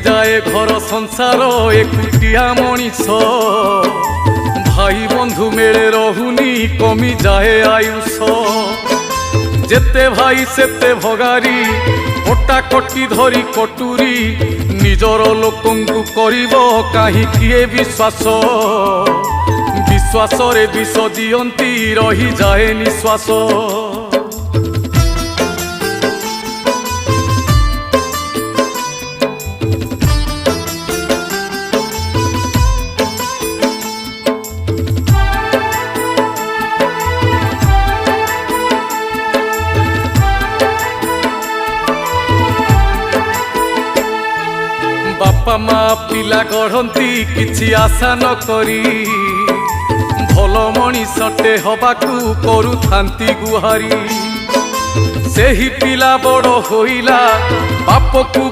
जाए घर संसार एकुटिया मनीष भाई बंधु मेले रहुनी कमी जाए आयुष जेते भाई सेते भगारी कटा कटी धरी कटुरी निजर लोकंकु करिब काहि किए विश्वास विश्वास रे विष दियंती रही जाए निश्वास बापा माँ पिला गढ़ती किछि आशा न करी भल मनीषटे हबाकू करुथांती गुहारी सेही पिला बड़ होइला बाप को